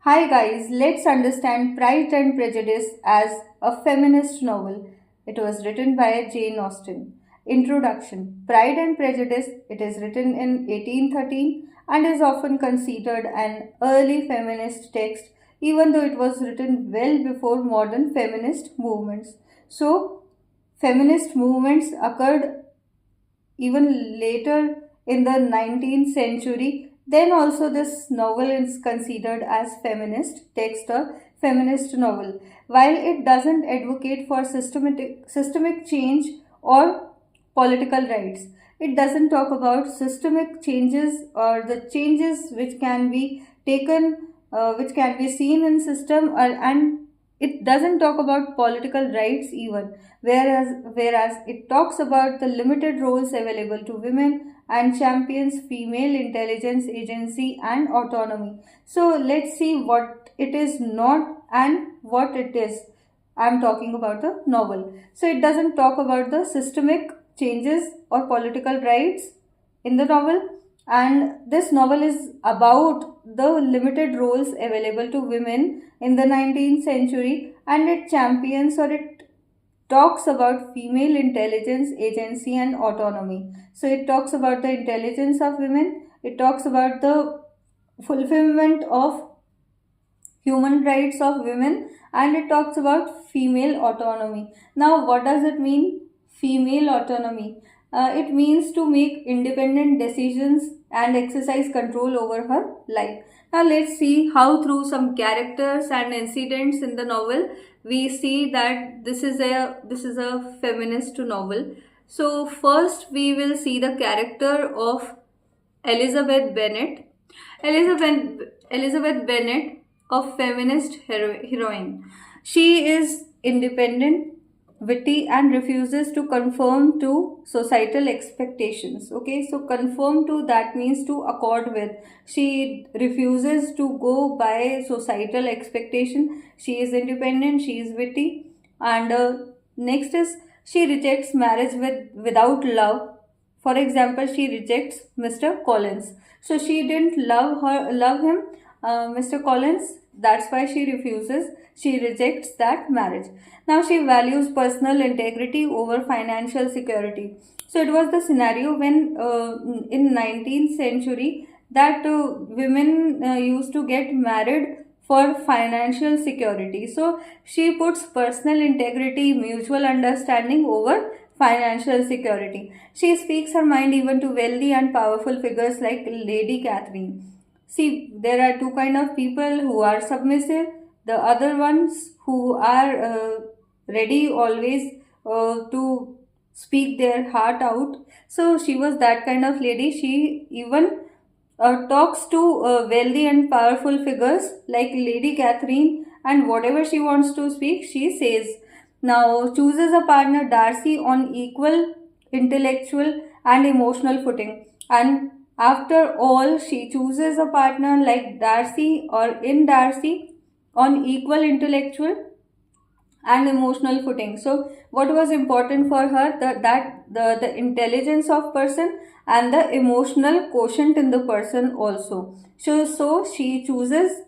Hi guys, let's understand Pride and Prejudice as a feminist novel. It was written by Jane Austen. Introduction. Pride and Prejudice, it is written in 1813 and is often considered an early feminist text even though it was written well before modern feminist movements. So, feminist movements occurred even later in the 19th century. Then also this novel is considered as feminist text or feminist novel. While it doesn't advocate for systemic change or political rights, it doesn't talk about systemic changes or the changes which can be taken, which can be seen in system, and it doesn't talk about political rights even, whereas it talks about the limited roles available to women and champions female intelligence agency and autonomy. So let's see what it is not and what it is. I'm talking about the novel. So it doesn't talk about the systemic changes or political rights in the novel, and this novel is about the limited roles available to women in the 19th century, and it champions or it talks about female intelligence agency and autonomy. So it talks about the intelligence of women, it talks about the fulfillment of human rights of women, and it talks about female autonomy. Now what does it mean, female autonomy? It means to make independent decisions and exercise control over her life. Now let's see how through some characters and incidents in the novel we see that this is a feminist novel. So first we will see the character of Elizabeth Bennet. Elizabeth Bennet, a feminist heroine. She is independent, witty, and refuses to conform to societal expectations. Okay, so conform to, that means to accord with. She refuses to go by societal expectation. She is independent, she is witty, and next is she rejects marriage without love. For example, she rejects Mr. Collins. So she didn't love him, Mr. Collins. That's why she refuses. She rejects that marriage. Now she values personal integrity over financial security. So it was the scenario when in 19th century that women used to get married for financial security. So she puts personal integrity, mutual understanding over financial security. She speaks her mind even to wealthy and powerful figures like Lady Catherine. See, there are two kind of people who are submissive. The other ones who are ready always to speak their heart out. So she was that kind of lady. She even talks to wealthy and powerful figures like Lady Catherine, and whatever she wants to speak, she says. Now chooses a partner Darcy on equal intellectual and emotional footing, and after all, she chooses a partner like Darcy or in Darcy on equal intellectual and emotional footing. So what was important for her, the intelligence of person and the emotional quotient in the person also. So she chooses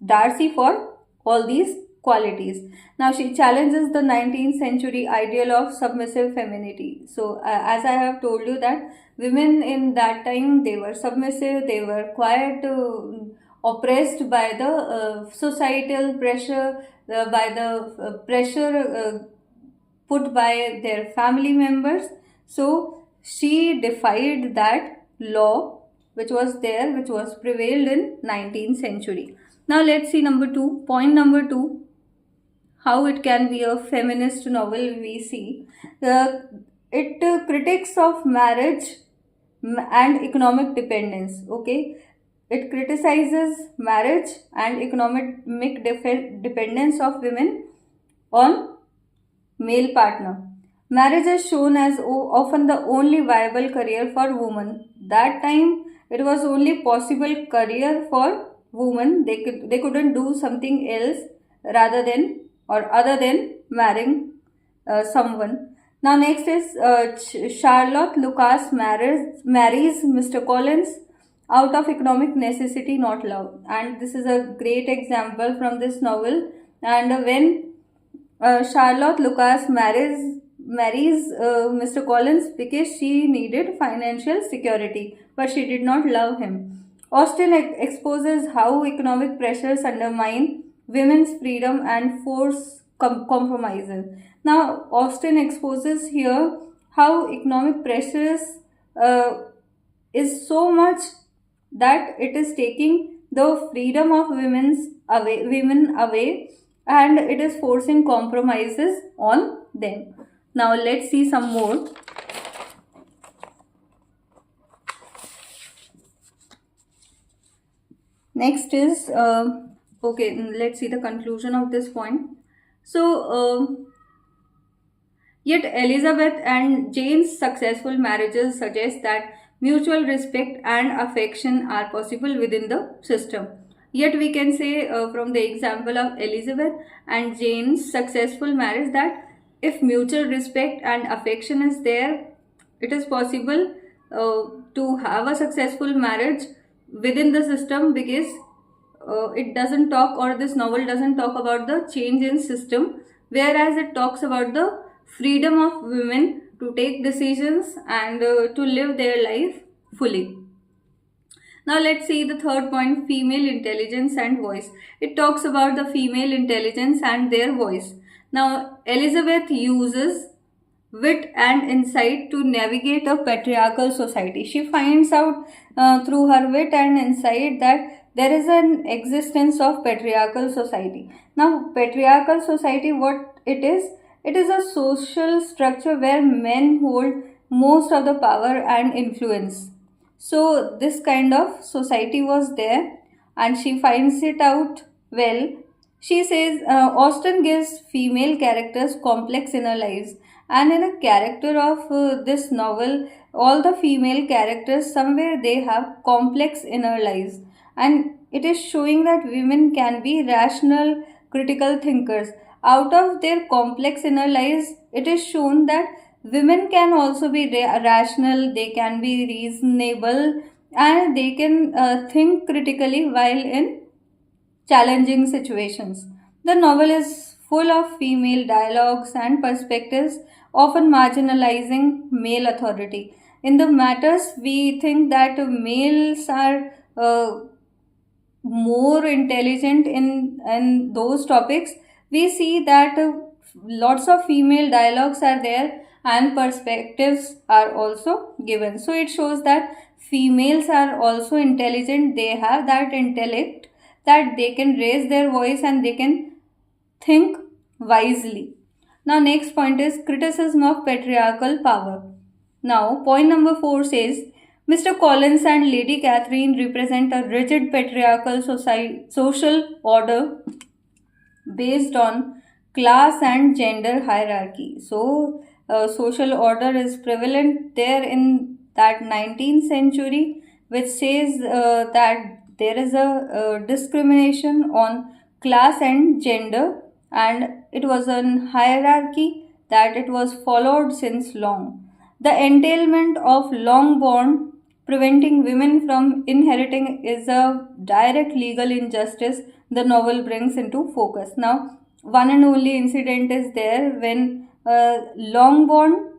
Darcy for all these qualities. Now she challenges the 19th century ideal of submissive femininity. So as I have told you that women in that time, they were submissive, they were quiet, oppressed by the societal pressure, by the pressure put by their family members. So she defied that law which was there, which was prevailed in 19th century. Now let's see number 2. Point number 2, how it can be a feminist novel. We see it critiques of marriage and economic dependence. Okay, it criticizes marriage and economic dependence of women on male partner. Marriage is shown as often the only viable career for women. That time it was only possible career for women. They couldn't do something else rather than or other than marrying someone. Now next is Charlotte Lucas marries Mr. Collins. out of economic necessity, not love. And this is a great example from this novel. And when Charlotte Lucas marries Mr. Collins because she needed financial security, but she did not love him. Austen exposes how economic pressures undermine women's freedom and force compromises. Now, Austen exposes here how economic pressures uh, is so much that it is taking the freedom of women away, and it is forcing compromises on them. Now let's see some more. Next is okay. Let's see the conclusion of this point. So. Yet Elizabeth and Jane's successful marriages suggest that mutual respect and affection are possible within the system. Yet we can say from the example of Elizabeth and Jane's successful marriage that if mutual respect and affection is there, it is possible to have a successful marriage within the system, because it doesn't talk, or this novel doesn't talk about the change in system, whereas it talks about the freedom of women to take decisions and to live their life fully. Now let's see the third point, female intelligence and voice. It talks about the female intelligence and their voice. Now Elizabeth uses wit and insight to navigate a patriarchal society. She finds out through her wit and insight that there is an existence of patriarchal society. Now, patriarchal society, what it is? It is a social structure where men hold most of the power and influence. So, this kind of society was there, and she finds it out well. She says Austen gives female characters complex inner lives, and in a character of this novel, all the female characters somewhere they have complex inner lives, and it is showing that women can be rational, critical thinkers. Out of their complex inner lives, it is shown that women can also be rational, they can be reasonable, and they can think critically while in challenging situations. The novel is full of female dialogues and perspectives, often marginalizing male authority. In the matters, we think that males are more intelligent in those topics. We see that lots of female dialogues are there and perspectives are also given. So it shows that females are also intelligent, they have that intellect that they can raise their voice and they can think wisely. Now, next point is criticism of patriarchal power. Now, point number 4 says Mr. Collins and Lady Catherine represent a rigid patriarchal social order based on class and gender hierarchy. So, social order is prevalent there in that 19th century, which says that there is a discrimination on class and gender, and it was a hierarchy that it was followed since long. The entailment of long-born preventing women from inheriting is a direct legal injustice the novel brings into focus. Now, one and only incident is there when long-born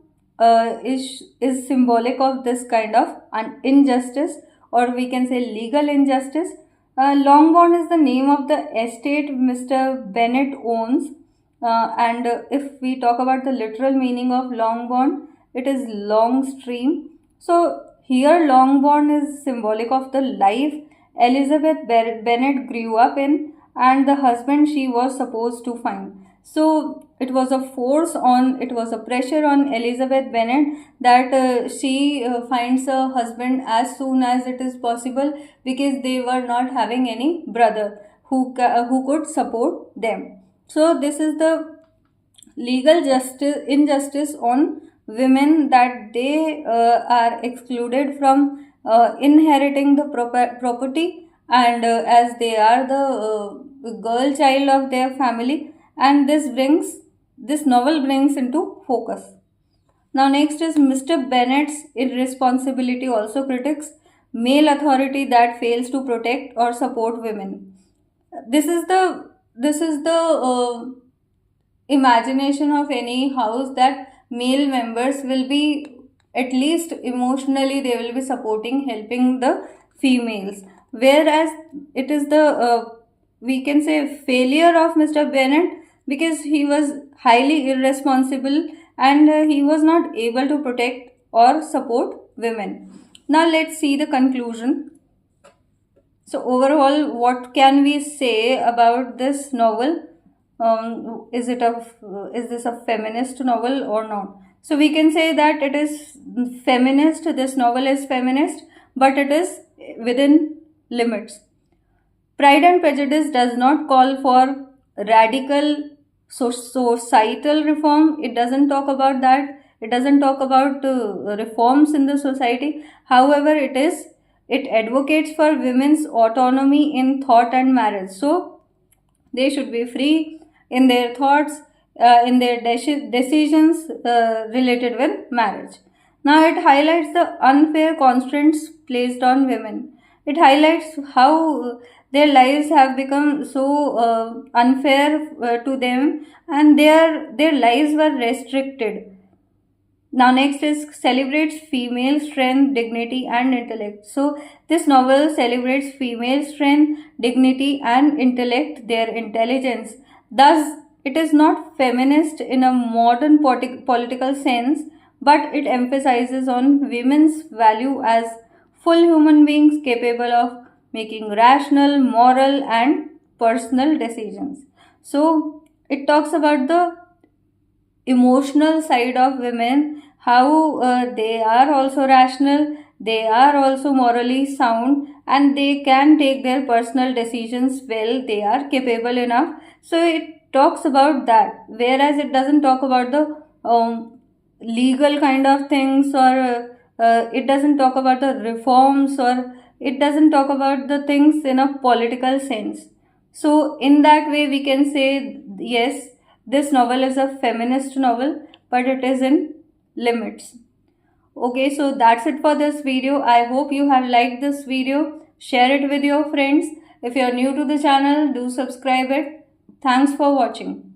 is symbolic of this kind of injustice, or we can say legal injustice. Longbourn is the name of the estate Mr. Bennet owns, and if we talk about the literal meaning of Longbourn, it is long stream. So here Longbourn is symbolic of the life Elizabeth Bennet grew up in and the husband she was supposed to find. So it was a pressure on Elizabeth Bennet that she finds a husband as soon as it is possible, because they were not having any brother who could support them. So this is the legal injustice on women, that they are excluded from inheriting the property, and as they are the girl child of their family, and this novel brings into focus. Now next is Mr. Bennet's irresponsibility also critics. male authority that fails to protect or support women. This is the imagination of any house, that male members will be, at least emotionally, they will be supporting, helping the females, whereas it is the we can say failure of Mr. Bennett, because he was highly irresponsible, and he was not able to protect or support women. Now let's see the conclusion. So overall, what can we say about this novel? Is this a feminist novel or not? So we can say that it is feminist. This novel is feminist, but it is within limits. Pride and Prejudice does not call for radical societal reform. It doesn't talk about that. It doesn't talk about reforms in the society. However, it advocates for women's autonomy in thought and marriage. So they should be free in their thoughts, in their decisions related with marriage. Now it highlights the unfair constraints placed on women. It highlights how their lives have become so unfair to them, and their lives were restricted. Now next is celebrates female strength, dignity and intellect. So this novel celebrates female strength, dignity and intellect, their intelligence. Thus it is not feminist in a modern political sense, but it emphasizes on women's value as full human beings capable of making rational, moral and personal decisions. So it talks about the emotional side of women, how they are also rational, they are also morally sound, and they can take their personal decisions well, they are capable enough. So it talks about that, whereas it doesn't talk about the legal kind of things, or it doesn't talk about the reforms, or it doesn't talk about the things in a political sense. So in that way we can say yes, this novel is a feminist novel, but it is in limits. Okay, so that's it for this video. I hope you have liked this video. Share it with your friends. If you are new to the channel, do subscribe it. Thanks for watching.